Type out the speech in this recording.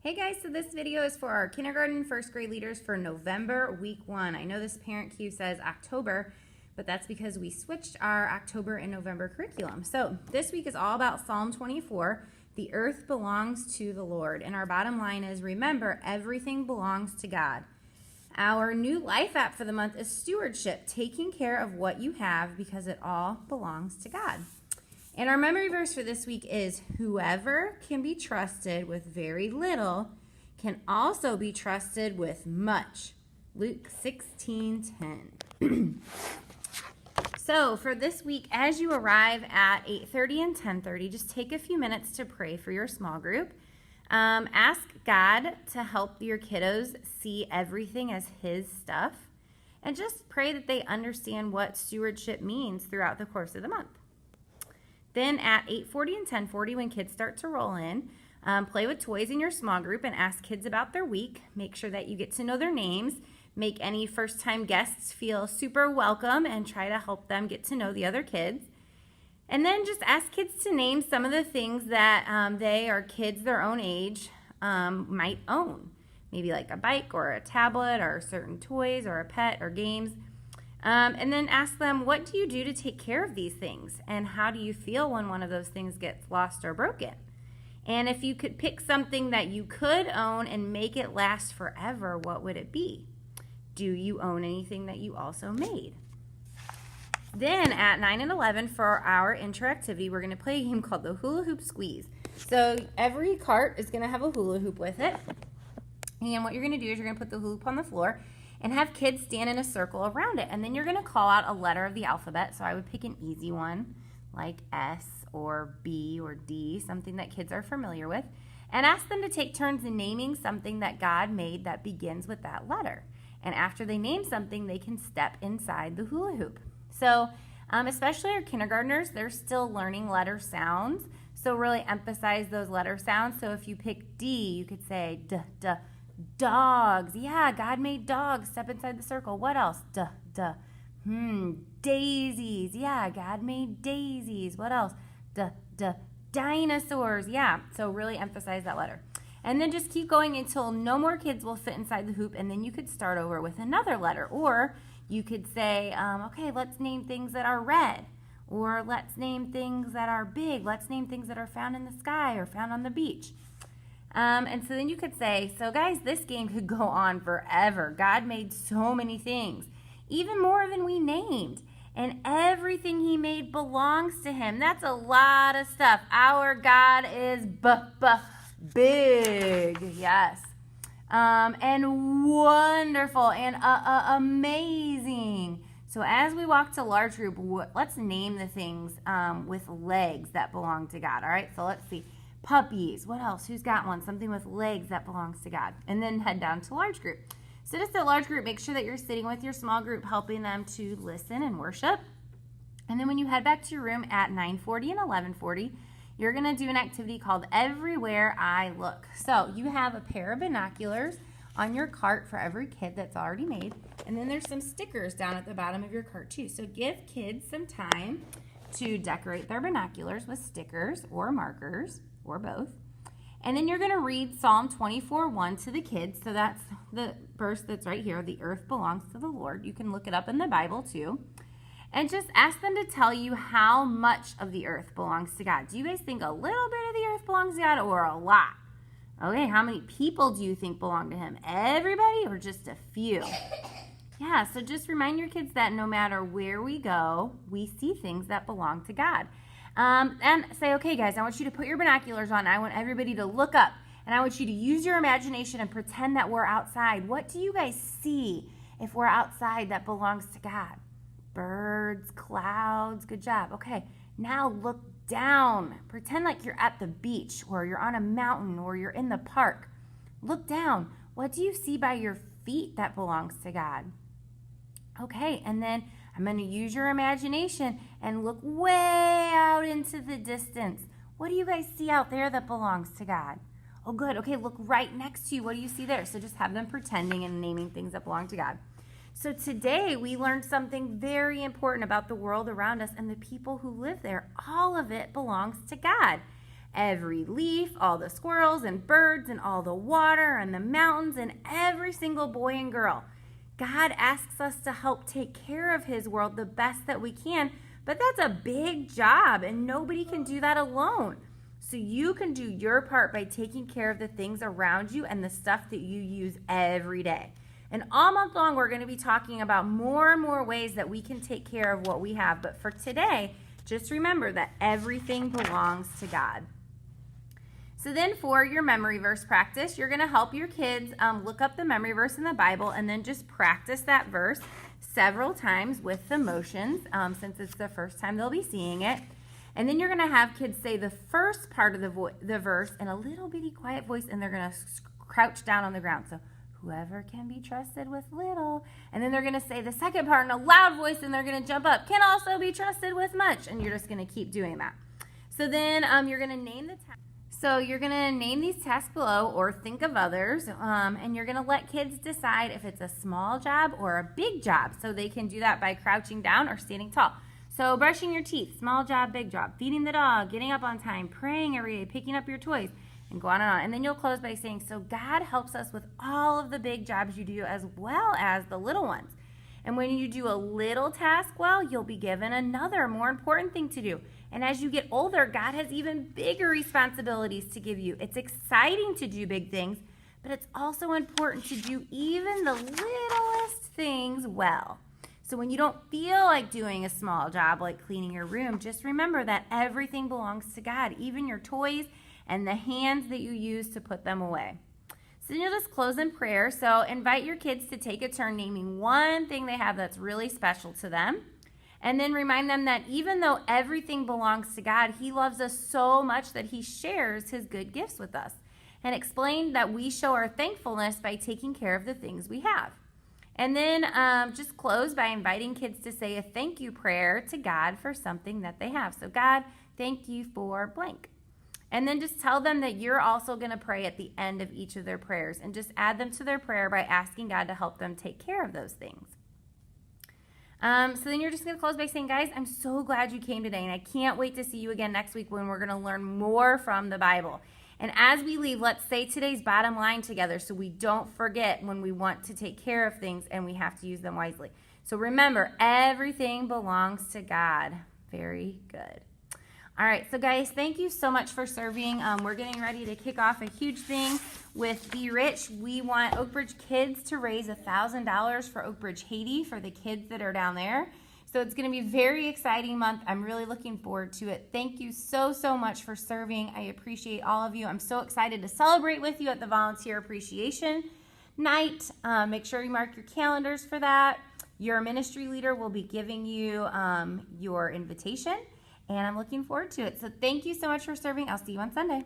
Hey guys, so this video is for our kindergarten first grade leaders for November week 1. I know this parent cue says October, but that's because we switched our October and November curriculum. So this week is all about Psalm 24, the earth belongs to the Lord. And our bottom line is, remember, everything belongs to God. Our new life app for the month is stewardship, taking care of what you have because it all belongs to God. And our memory verse for this week is, whoever can be trusted with very little can also be trusted with much. Luke 16:10. So for this week, as you arrive at 8:30 and 10:30, just take a few minutes to pray for your small group. Ask God to help your kiddos see everything as His stuff. And just pray that they understand what stewardship means throughout the course of the month. Then at 8:40 and 10:40, when kids start to roll in, play with toys in your small group and ask kids about their week. Make sure that you get to know their names. Make any first-time guests feel super welcome and try to help them get to know the other kids. And then just ask kids to name some of the things that they or kids their own age might own. Maybe like a bike or a tablet or certain toys or a pet or games. And then ask them, what do you do to take care of these things? And how do you feel when one of those things gets lost or broken? And if you could pick something that you could own and make it last forever, what would it be? Do you own anything that you also made? Then at 9 and 11 for our interactivity, we're going to play a game called the Hula Hoop Squeeze. So every cart is going to have a hula hoop with it. And what you're going to do is you're going to put the hula hoop on the floor and have kids stand in a circle around it. And then you're going to call out a letter of the alphabet. So I would pick an easy one like S or B or D, something that kids are familiar with, and ask them to take turns in naming something that God made that begins with that letter. And after they name something, they can step inside the hula hoop. So especially our kindergartners, they're still learning letter sounds. So really emphasize those letter sounds. So if you pick D, you could say D, D. Dogs. Yeah, God made dogs. Step inside the circle. What else? Duh, duh. Daisies. Yeah, God made daisies. What else? Duh, duh. Dinosaurs. Yeah, so really emphasize that letter. And then just keep going until no more kids will fit inside the hoop, and then you could start over with another letter. Or you could say, okay, let's name things that are red. Or let's name things that are big. Let's name things that are found in the sky or found on the beach. And so then you could say, so guys, this game could go on forever. God made so many things, even more than we named. And everything He made belongs to Him. That's a lot of stuff. Our God is big. Yes. And wonderful and amazing. So as we walk to large group, let's name the things with legs that belong to God. All right, so let's see. Puppies. What else? Who's got one? Something with legs that belongs to God. And then head down to large group. So just at large group, make sure that you're sitting with your small group, helping them to listen and worship. And then when you head back to your room at 9:40 and 11:40, you're going to do an activity called Everywhere I Look. So you have a pair of binoculars on your cart for every kid that's already made. And then there's some stickers down at the bottom of your cart too. So give kids some time to decorate their binoculars with stickers or markers, or both. And then you're going to read Psalm 24:1 to the kids. So that's the verse that's right here. The earth belongs to the Lord. You can look it up in the Bible too. And just ask them to tell you how much of the earth belongs to God. Do you guys think a little bit of the earth belongs to God or a lot? Okay, how many people do you think belong to Him? Everybody or just a few? Yeah, so just remind your kids that no matter where we go, we see things that belong to God. And say, okay, guys, I want you to put your binoculars on. I want everybody to look up. And I want you to use your imagination and pretend that we're outside. What do you guys see if we're outside that belongs to God? Birds, clouds. Good job. Okay, now look down. Pretend like you're at the beach or you're on a mountain or you're in the park. Look down. What do you see by your feet that belongs to God? Okay, and then I'm going to use your imagination and look way out into the distance. What do you guys see out there that belongs to God? Oh, good. Okay, look right next to you. What do you see there? So just have them pretending and naming things that belong to God. So today we learned something very important about the world around us and the people who live there. All of it belongs to God. every leaf, all the squirrels and birds and all the water and the mountains and every single boy and girl. God asks us to help take care of his world the best that we can, but that's a big job and nobody can do that alone. So you can do your part by taking care of the things around you and the stuff that you use every day. And all month long, we're going to be talking about more and more ways that we can take care of what we have. But for today, just remember that everything belongs to God. So then for your memory verse practice, you're going to help your kids look up the memory verse in the Bible and then just practice that verse several times with the motions since it's the first time they'll be seeing it. And then you're going to have kids say the first part of the verse in a little bitty quiet voice, and they're going to crouch down on the ground. So whoever can be trusted with little. And then they're going to say the second part in a loud voice, and they're going to jump up, can also be trusted with much. And you're just going to keep doing that. So then you're going to name the task. So you're going to name these tasks below or think of others, and you're going to let kids decide if it's a small job or a big job. So they can do that by crouching down or standing tall. So brushing your teeth, small job, big job. Feeding the dog, getting up on time, praying every day, picking up your toys, and go on and on. And then you'll close by saying, so God helps us with all of the big jobs you do as well as the little ones. And when you do a little task well, you'll be given another more important thing to do. And as you get older, God has even bigger responsibilities to give you. It's exciting to do big things, but it's also important to do even the littlest things well. So when you don't feel like doing a small job like cleaning your room, just remember that everything belongs to God, even your toys and the hands that you use to put them away. So then you'll just close in prayer. So invite your kids to take a turn naming one thing they have that's really special to them. And then remind them that even though everything belongs to God, he loves us so much that he shares his good gifts with us. And explain that we show our thankfulness by taking care of the things we have. And then just close by inviting kids to say a thank you prayer to God for something that they have. So God, thank you for blank. And then just tell them that you're also going to pray at the end of each of their prayers. And just add them to their prayer by asking God to help them take care of those things. So then you're just going to close by saying, guys, I'm so glad you came today. And I can't wait to see you again next week when we're going to learn more from the Bible. And as we leave, let's say today's bottom line together so we don't forget when we want to take care of things and we have to use them wisely. So remember, everything belongs to God. Very good. All right, so guys, thank you so much for serving. We're getting ready to kick off a huge thing with Be Rich. We want Oak Ridge kids to raise $1,000 for Oak Ridge, Haiti, for the kids that are down there. So it's going to be a very exciting month. I'm really looking forward to it. Thank you so, so much for serving. I appreciate all of you. I'm so excited to celebrate with you at the Volunteer Appreciation Night. Make sure you mark your calendars for that. Your ministry leader will be giving you your invitation, and I'm looking forward to it. So thank you so much for serving. I'll see you on Sunday.